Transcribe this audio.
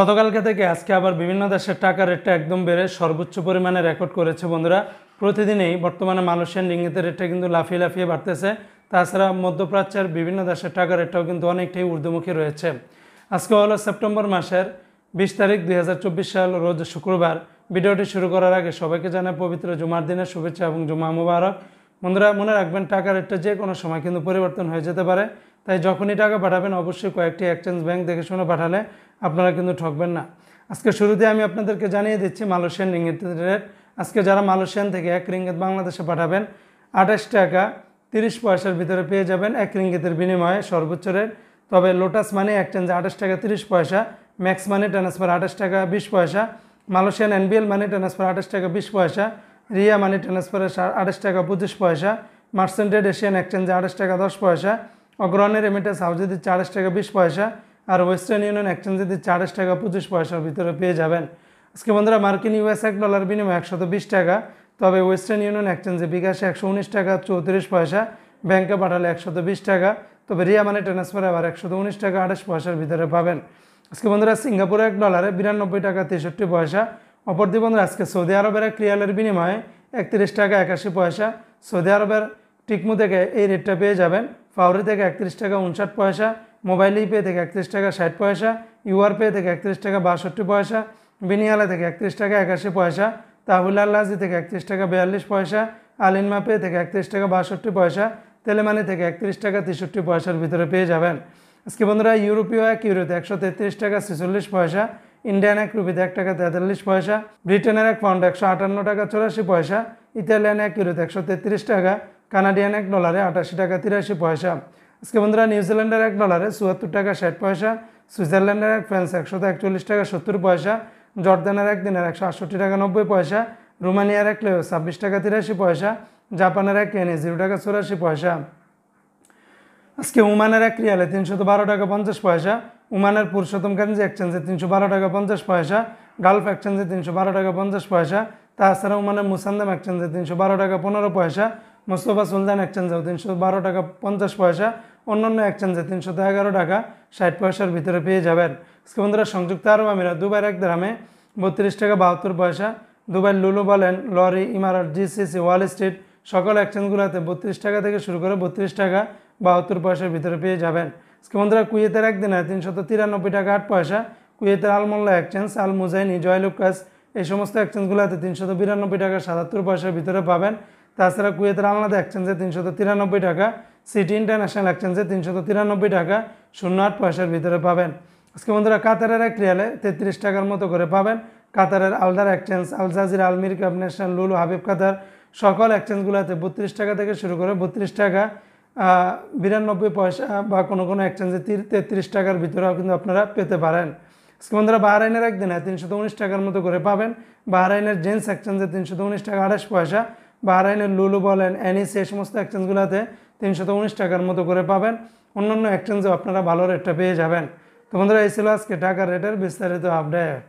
গতকালকে থেকে আজকে আবার বিভিন্ন দেশের টাকার রেটটা একদম বেড়ে সর্বোচ্চ পরিমাণে রেকর্ড করেছে বন্ধুরা। প্রতিদিনই বর্তমানে মালয়েশিয়ান রিঙ্গিতের রেটটা কিন্তু লাফিয়ে লাফিয়ে বাড়তেছে। তাছাড়া মধ্যপ্রাচ্যের বিভিন্ন দেশের টাকার রেটটাও কিন্তু অনেকটাই ঊর্ধ্বমুখী রয়েছে। আজকে হলো সেপ্টেম্বর মাসের 20 তারিখ 2024 সাল, রোজ শুক্রবার। ভিডিওটি শুরু করার আগে সবাইকে জানাই পবিত্র জুমার দিনের শুভেচ্ছা এবং জুমা মুবারক। বন্ধুরা, মনে রাখবেন টাকার রেটটা যে কোনো সময় কিন্তু পরিবর্তন হয়ে যেতে পারে। তাই যখনই টাকা পাঠাবেন অবশ্যই কয়েকটি এক্সচেঞ্জ ব্যাংক দেখে শুনে পাঠালে আপনারা কিন্তু ঠকবেন না। আজকে শুরুতে আমি আপনাদেরকে জানিয়ে দিচ্ছি মালয়েশিয়ান রিঙ্গিতের রেট। আজকে যারা মালয়েশিয়ান থেকে 1 রিঙ্গিত বাংলাদেশে পাঠাবেন 28 টাকা 30 পয়সার ভিতরে পেয়ে যাবেন 1 রিঙ্গিতের বিনিময়ে সর্বোচ্চ রেট। তবে লোটাস মানি এক্সচেঞ্জে 28 টাকা 30 পয়সা, ম্যাক্স মানি ট্রান্সফার 28 টাকা 20 পয়সা, মালয়েশিয়ান এনবিএল মানি ট্রান্সফার 28 টাকা 20 পয়সা, রিয়া মানি ট্রান্সফারে 28 টাকা 25 পয়সা, মার্সেন্টেড এশিয়ান এক্সচেঞ্জে 28 টাকা 10 পয়সা, অগ্রণী রেমিটেন্স হাউসে দিচ্ছে 28 টাকা 20 পয়সা, আর ওয়েস্টার্ন ইউনিয়ন এক্সচেঞ্জে দিচ্ছে 28 টাকা 25 পয়সার ভিতরে পেয়ে যাবেন। আজকে বন্ধুরা মার্কিন ইউএস $1 বিনিময়ে 120 টাকা। তবে ওয়েস্টার্ন ইউনিয়ন এক্সচেঞ্জে বিকাশে 119 টাকা 34 পয়সা, ব্যাংকে পাঠালে 120 টাকা। তবে রিয়া মানি ট্রান্সফারে আবার 119 টাকা 28 পয়সার ভিতরে পাবেন। আজকে বন্ধুরা সিঙ্গাপুরে $1 92 টাকা 63 পয়সা। অপরদিকে বন্ধুরা আজকে সৌদি আরবের এক রিয়ালের বিনিময়ে 31 টাকা 81 পয়সা। সৌদি আরবের টিকমু থেকে এই রেটটা পেয়ে যাবেন। ফাউরি থেকে 31 টাকা 59 পয়সা, মোবাইল ইপে থেকে 31 টাকা 60 পয়সা, ইউআর পে থেকে 31 টাকা 62 পয়সা, বিনিয়ালা থেকে 31 টাকা 81 পয়সা, তাহুল আল্লাজি থেকে 31 টাকা 42 পয়সা, আলিনমা পে থেকে 31 টাকা 62 পয়সা, তেলেমানি থেকে 31 টাকা 63 পয়সার ভিতরে পেয়ে যাবেন। আজকে বন্ধুরা ইউরোপীয় 1 ইউরোতে 133 টাকা 46 পয়সা, ইন্ডিয়ান 1 রুপিতে 1 টাকা 43 পয়সা, ব্রিটেনের 1 পাউন্ড 158 টাকা 84 পয়সা, ইতালিয়ান 1 ইউরোতে 133 টাকা, কানাডিয়ান $1 88 টাকা 83 পয়সা। আজকে বন্ধুরা নিউজিল্যান্ডের $1 74 টাকা 60 পয়সা, সুইজারল্যান্ডের 1 ফ্রান্স 141 টাকা 70 পয়সা, জর্দানের 1 দিনার 168 টাকা 90 পয়সা, রোমানিয়ার 1 লেও 26 টাকা 83 পয়সা, জাপানের 1 ইয়েনে 0 টাকা 84 পয়সা। আজকে ওমানের 1 রিয়ালে 312 টাকা 50 পয়সা, ওমানের পুরুষোত্তম গাঞ্জি এক্সচেঞ্জে 312 টাকা 50 পয়সা, গালফ এক্সচেঞ্জে 312 টাকা 50 পয়সা, তাছাড়া ওমানের মুসান্দাম এক্সচেঞ্জে 312 টাকা 15 পয়সা, মোস্তফা সুলতান এক্সচেঞ্জেও 312 টাকা 50 পয়সা, অন্যান্য এক্সচেঞ্জে 311 টাকা 60 পয়সার ভিতরে পেয়ে যাবেন। আজকে বন্ধুরা সংযুক্ত আরব আমিরাত দুবাইয়ের 1 দিরহামে 32 টাকা 72 পয়সা, দুবাই লুলু বলেন, লরি, ইমারত, জিসিসি, ওয়াল স্ট্রিট সকল এক্সচেঞ্জগুলোতে 32 টাকা থেকে শুরু করে 32 টাকা 72 পয়সার ভিতরে পেয়ে যাবেন। আজকে বন্ধুরা কুয়েতের 1 দিনে 393 টাকা 8 পয়সা, কুয়েতের আলমোল্লা এক্সচেঞ্জ, আল মুজাইনি, জয়লুকাস এই সমস্ত এক্সচেঞ্জগুলোতে 392 টাকা 77 পয়সার ভিতরে পাবেন। তাছাড়া কুয়েতের আলনাদা এক্সচেঞ্জে 393 টাকা, সিটি ইন্টারন্যাশনাল এক্সচেঞ্জে 393 টাকা 08 পয়সার ভিতরে পাবেন। আজকে বন্ধুরা কাতারের 1 রিয়ালে 33 টাকার মতো করে পাবেন। কাতারের আলদার এক্সচেঞ্জ, আল জাজিরা, আলমির কাপ, ন্যাশনাল, লুলু, হাবিব কাতার সকল এক্সচেঞ্জগুলোতে 32 টাকা থেকে শুরু করে 32 টাকা 92 পয়সা বা কোনো কোনো এক্সচেঞ্জে 33 টাকার ভিতরেও কিন্তু আপনারা পেতে পারেন। আজকে বন্ধুরা বাহরাইনের 1 দিনে 319 টাকার মতো করে পাবেন। বাহরাইনের জেন্স এক্সচেঞ্জে 319 টাকা 28 পয়সা, বাহরাইনের লুলু বলেন, এনিস এই সমস্ত এক্সচেঞ্জগুলোতে 319 টাকার মতো করে পাবেন। অন্যান্য এক্সচেঞ্জেও আপনারা ভালো রেটটা পেয়ে যাবেন। তো বন্ধুরা এই ছিল আজকে টাকার রেটের বিস্তারিত আপডেট।